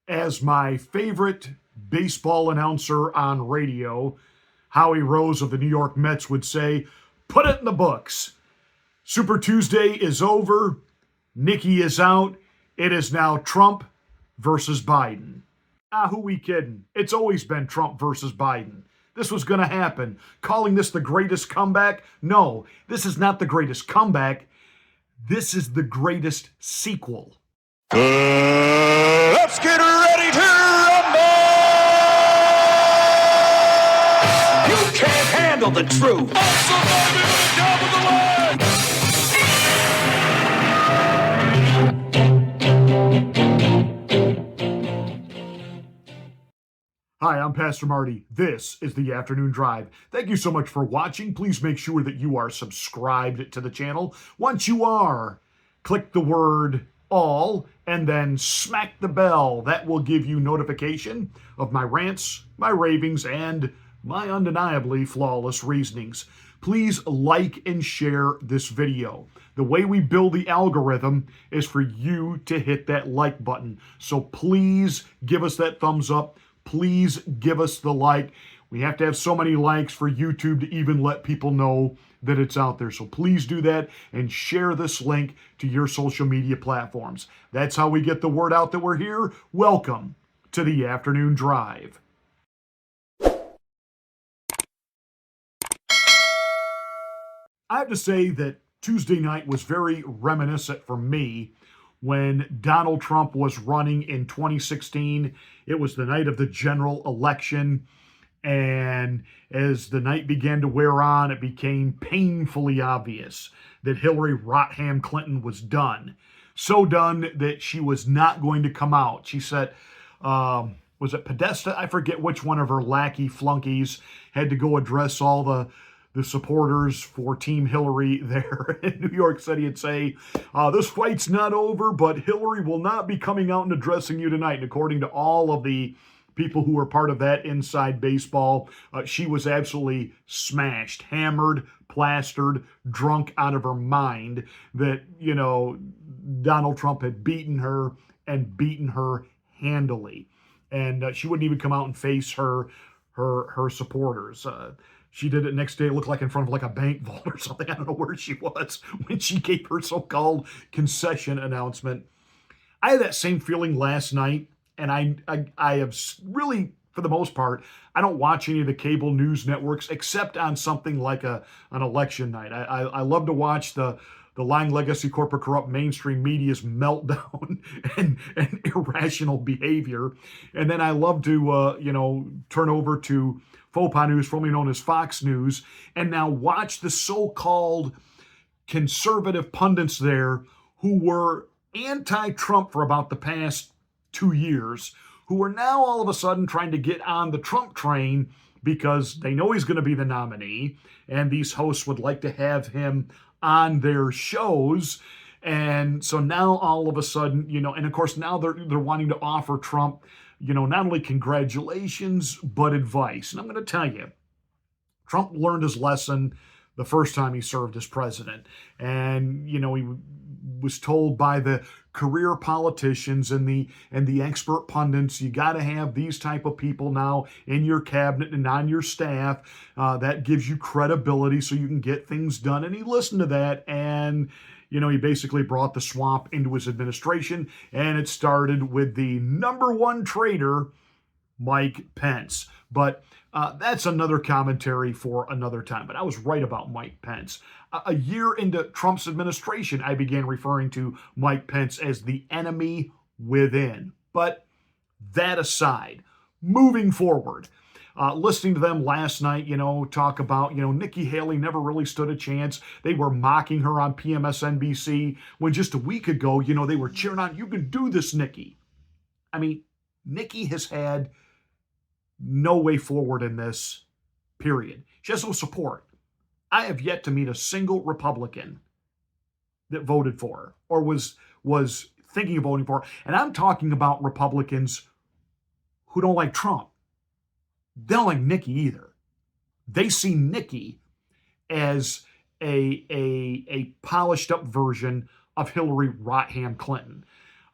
As my favorite baseball announcer on radio, Howie Rose of the New York Mets, would say, put it in the books. Super Tuesday is over. Nikki is out. It is now Trump versus Biden. Who we kidding? It's always been Trump versus Biden. This was going to happen. Calling this the greatest comeback? No, this is not the greatest comeback. This is the greatest sequel. Let's get ready to rumble! You can't handle the truth. Somebody to the top of the line! Hi, I'm Pastor Marty. This is the Afternoon Drive. Thank you so much for watching. Please make sure that you are subscribed to the channel. Once you are, click the word all and then smack the bell. That will give you notification of my rants, my ravings, and my undeniably flawless reasonings. Please like and share this video. The way we build the algorithm is for you to hit that like button. So please give us that thumbs up. Please give us the like. We have to have so many likes for YouTube to even let people know that it's out there. So please do that and share this link to your social media platforms. That's how we get the word out that we're here. Welcome to the Afternoon Drive. I have to say that Tuesday night was very reminiscent for me when Donald Trump was running in 2016. It was the night of the general election. And as the night began to wear on, it became painfully obvious that Hillary Rodham Clinton was done. So done that she was not going to come out. She said, was it Podesta? I forget which one of her lackey flunkies had to go address all the supporters for Team Hillary there in New York City and say, this fight's not over, but Hillary will not be coming out and addressing you tonight. And according to all of the people who were part of that inside baseball, she was absolutely smashed, hammered, plastered, drunk out of her mind that, Donald Trump had beaten her and beaten her handily. And she wouldn't even come out and face her supporters. She did it next day. It looked like in front of like a bank vault or something. I don't know where she was when she gave her so-called concession announcement. I had that same feeling last night, and I have really, for the most part, I don't watch any of the cable news networks except on something like an election night. I love to watch the lying legacy corporate corrupt mainstream media's meltdown and irrational behavior. And then I love to, turn over to FOPA News, formerly known as Fox News, and now watch the so-called conservative pundits there who were anti-Trump for about the past 2 years, who are now all of a sudden trying to get on the Trump train because they know he's going to be the nominee, and these hosts would like to have him on their shows. And so now all of a sudden, and of course now they're wanting to offer Trump, not only congratulations, but advice. And I'm going to tell you, Trump learned his lesson the first time he served as president. And, he was told by the career politicians and the expert pundits, you got to have these type of people now in your cabinet and on your staff. That gives you credibility so you can get things done. And he listened to that, and he basically brought the swamp into his administration, and it started with the number one traitor, Mike Pence. But that's another commentary for another time. But I was right about Mike Pence. A year into Trump's administration, I began referring to Mike Pence as the enemy within. But that aside, moving forward, listening to them last night, talk about, Nikki Haley never really stood a chance. They were mocking her on PMSNBC when just a week ago, they were cheering on, you can do this, Nikki. I mean, Nikki has had no way forward in this, period. She has no support. I have yet to meet a single Republican that voted for her or was thinking of voting for her. And I'm talking about Republicans who don't like Trump. They don't like Nikki either. They see Nikki as a polished up version of Hillary Rodham Clinton.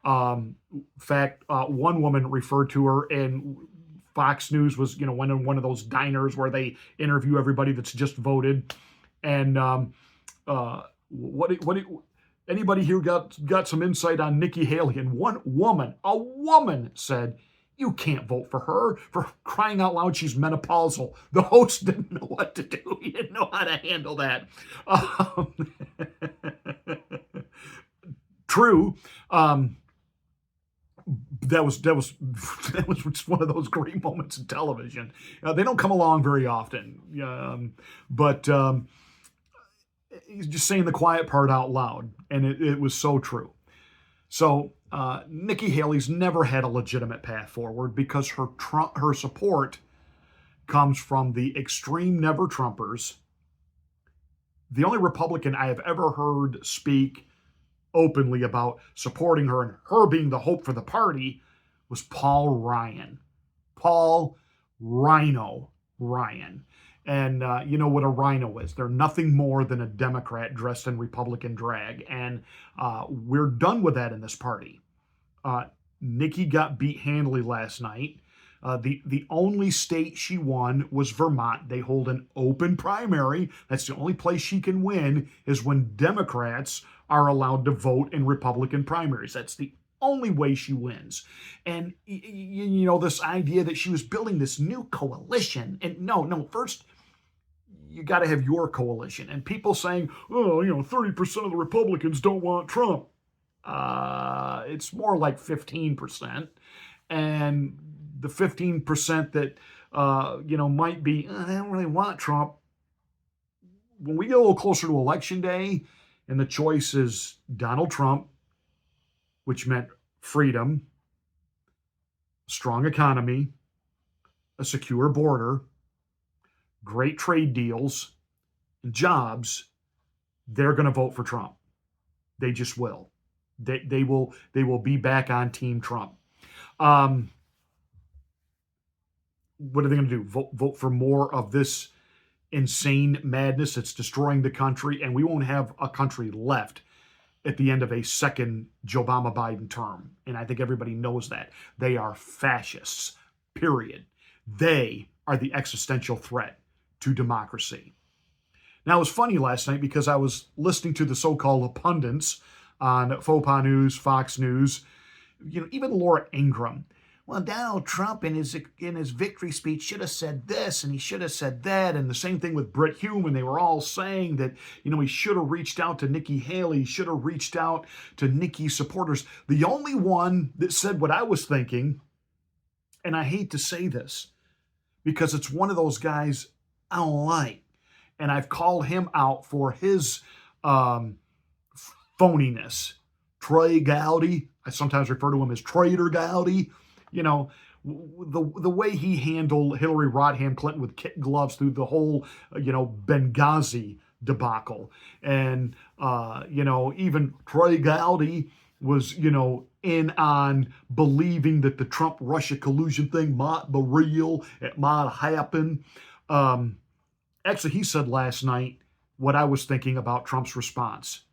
In fact, one woman referred to her in Fox News was, one of those diners where they interview everybody that's just voted. And what anybody here got some insight on Nikki Haley? And a woman said, "You can't vote for her. For crying out loud, she's menopausal." The host didn't know what to do. He didn't know how to handle that. Um, True. That was that was just one of those great moments in television. They don't come along very often, but he's just saying the quiet part out loud, and it was so true. So Nikki Haley's never had a legitimate path forward because her support comes from the extreme never Trumpers. The only Republican I have ever heard speak openly about supporting her and her being the hope for the party was Paul Ryan. Paul Rhino Ryan. And you know what a rhino is. They're nothing more than a Democrat dressed in Republican drag. And we're done with that in this party. Nikki got beat handily last night. The only state she won was Vermont. They hold an open primary. That's the only place she can win, is when Democrats are allowed to vote in Republican primaries. That's the only way she wins. And this idea that she was building this new coalition, and no, first you got to have your coalition. And people saying, 30% of the Republicans don't want Trump. It's more like 15%. And the 15% that, might be, they don't really want Trump. When we get a little closer to election day and the choice is Donald Trump, which meant freedom, strong economy, a secure border, great trade deals, and jobs, they're going to vote for Trump. They just will. They will be back on Team Trump. What are they going to do? Vote for more of this insane madness that's destroying the country, and we won't have a country left at the end of a second Joe Biden term. And I think everybody knows that. They are fascists, period. They are the existential threat to democracy. Now, it was funny last night because I was listening to the so-called pundits on Faux Pas News, Fox News, even Laura Ingraham. Well, Donald Trump in his victory speech should have said this and he should have said that. And the same thing with Brit Hume. And they were all saying that, he should have reached out to Nikki Haley. He should have reached out to Nikki's supporters. The only one that said what I was thinking, and I hate to say this because it's one of those guys I don't like. And I've called him out for his phoniness. Trey Gowdy. I sometimes refer to him as Trader Gowdy. The way he handled Hillary Rodham Clinton with kid gloves through the whole, Benghazi debacle. And, even Trey Gowdy was, in on believing that the Trump-Russia collusion thing might be real. It might happen. Actually, he said last night what I was thinking about Trump's response.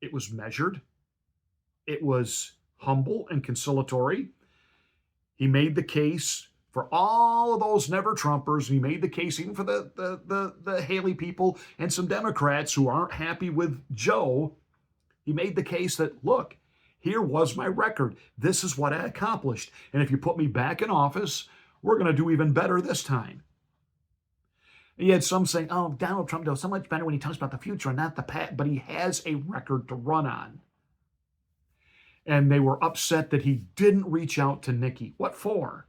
It was measured. It was humble and conciliatory. He made the case for all of those never Trumpers. He made the case even for the Haley people and some Democrats who aren't happy with Joe. He made the case that, look, here was my record. This is what I accomplished. And if you put me back in office, we're going to do even better this time. And you had some saying, oh, Donald Trump does so much better when he talks about the future and not the past, but he has a record to run on. And they were upset that he didn't reach out to Nikki. What for?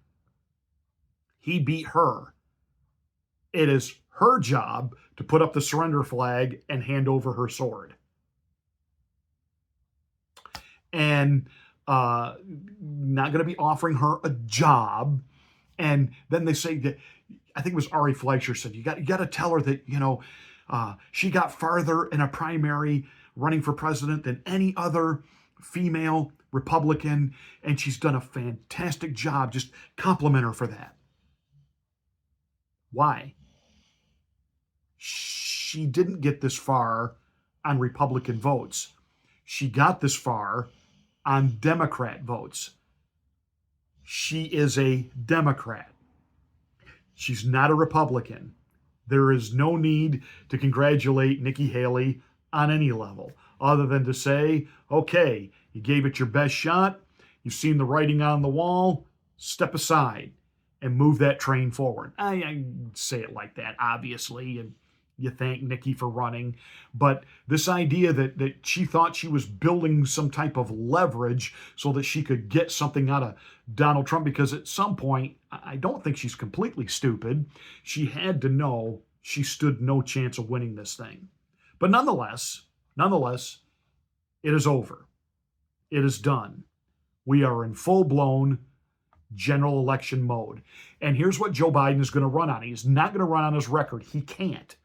He beat her. It is her job to put up the surrender flag and hand over her sword. And not going to be offering her a job. And then they say that, I think it was Ari Fleischer said, you got to tell her that, she got farther in a primary running for president than any other female Republican, and she's done a fantastic job. Just compliment her for that. Why? She didn't get this far on Republican votes. She got this far on Democrat votes. She is a Democrat. She's not a Republican. There is no need to congratulate Nikki Haley on any level other than to say, okay, you gave it your best shot. You've seen the writing on the wall. Step aside and move that train forward. I say it like that, obviously, and you thank Nikki for running. But this idea that she thought she was building some type of leverage so that she could get something out of Donald Trump, because at some point, I don't think she's completely stupid. She had to know she stood no chance of winning this thing. But nonetheless, it is over. It is done. We are in full-blown general election mode. And here's what Joe Biden is going to run on. He's not going to run on his record. He can't.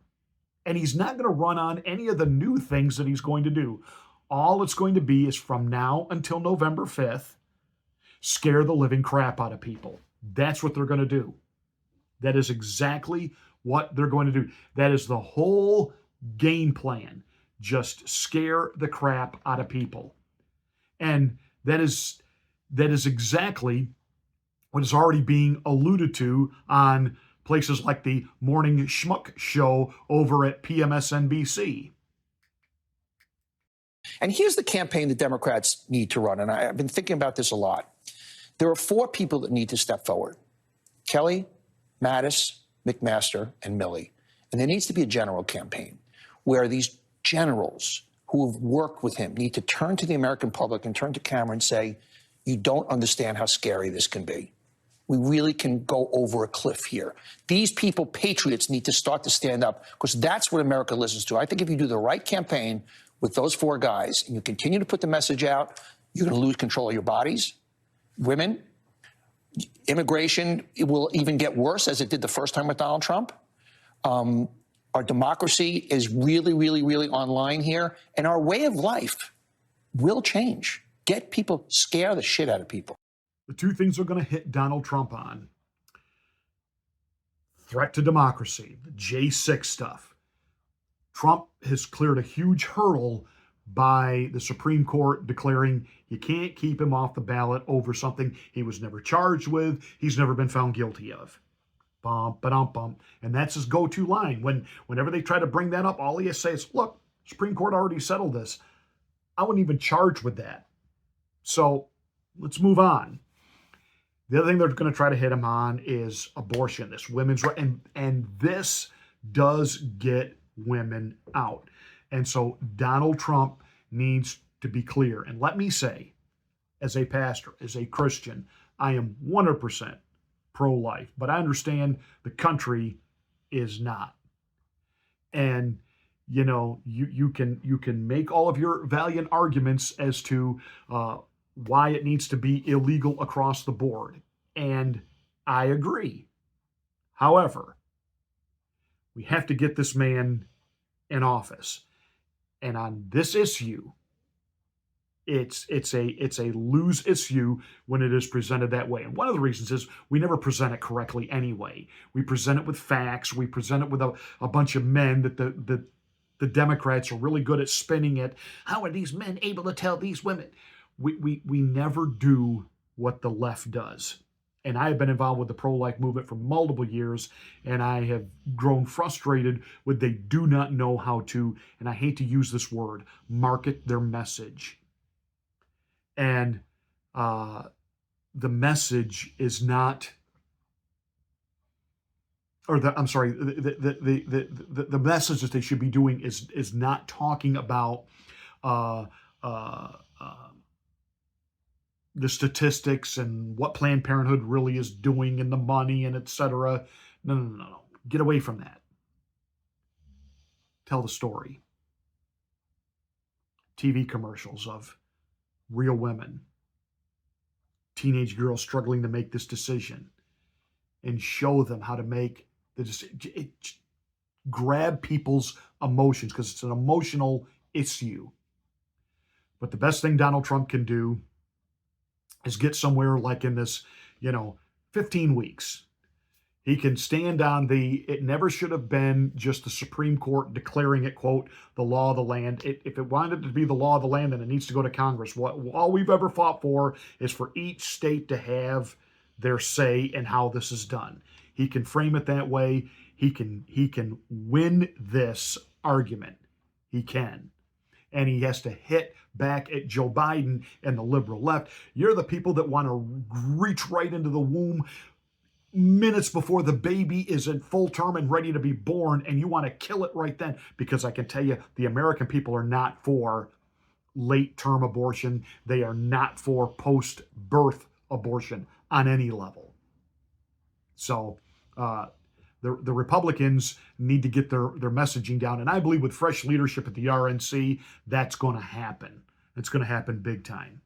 And he's not going to run on any of the new things that he's going to do. All it's going to be is from now until November 5th, scare the living crap out of people. That's what they're going to do. That is exactly what they're going to do. That is the whole game plan. Just scare the crap out of people. And that is exactly what is already being alluded to on places like the Morning Schmuck show over at PMSNBC. And here's the campaign the Democrats need to run. And I've been thinking about this a lot. There are 4 people that need to step forward: Kelly, Mattis, McMaster, and Milley. And there needs to be a general campaign where these generals who have worked with him need to turn to the American public and turn to camera and say, you don't understand how scary this can be. We really can go over a cliff here. These people, patriots, need to start to stand up, because that's what America listens to. I think if you do the right campaign with those 4 guys and you continue to put the message out, you're going to lose control of your bodies. Women, immigration, it will even get worse, as it did the first time with Donald Trump. Our democracy is really, really, really online here. And our way of life will change. Get people, scare the shit out of people. The 2 things are going to hit Donald Trump on: threat to democracy, the J6 stuff. Trump has cleared a huge hurdle by the Supreme Court declaring you can't keep him off the ballot over something he was never charged with, he's never been found guilty of. Bum, ba-dum, bum. And that's his go-to line. Whenever they try to bring that up, all he has to say is, look, Supreme Court already settled this. I wouldn't even charge with that. So let's move on. The other thing they're going to try to hit him on is abortion, this women's right, and this does get women out. And so Donald Trump needs to be clear. And let me say, as a pastor, as a Christian, I am 100% pro-life, but I understand the country is not. And you know, you can make all of your valiant arguments as to why it needs to be illegal across the board. And I agree. However, we have to get this man in office. And on this issue, it's a lose issue when it is presented that way. And one of the reasons is we never present it correctly anyway. We present it with facts. We present it with a bunch of men that the Democrats are really good at spinning it. How are these men able to tell these women? We never do what the left does. And I have been involved with the pro-life movement for multiple years, and I have grown frustrated with they do not know how to, and I hate to use this word, market their message. And the message is not, or the message that they should be doing is not talking about the statistics and what Planned Parenthood really is doing and the money and et cetera. No. Get away from that. Tell the story. TV commercials of real women, teenage girls struggling to make this decision, and show them how to make the decision. Grab people's emotions, because it's an emotional issue. But the best thing Donald Trump can do is get somewhere like in this, 15 weeks. He can stand on it never should have been just the Supreme Court declaring it, quote, the law of the land. If it wanted to be the law of the land, then it needs to go to Congress. All we've ever fought for is for each state to have their say in how this is done. He can frame it that way. He can win this argument. He can. And he has to hit back at Joe Biden and the liberal left. You're the people that want to reach right into the womb minutes before the baby is in full term and ready to be born, and you want to kill it right then, because I can tell you the American people are not for late term abortion. They are not for post birth abortion on any level. So the Republicans need to get their messaging down, and I believe with fresh leadership at the RNC, that's going to happen. It's going to happen big time.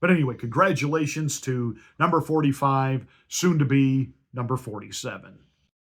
But anyway, congratulations to number 45, soon to be number 47.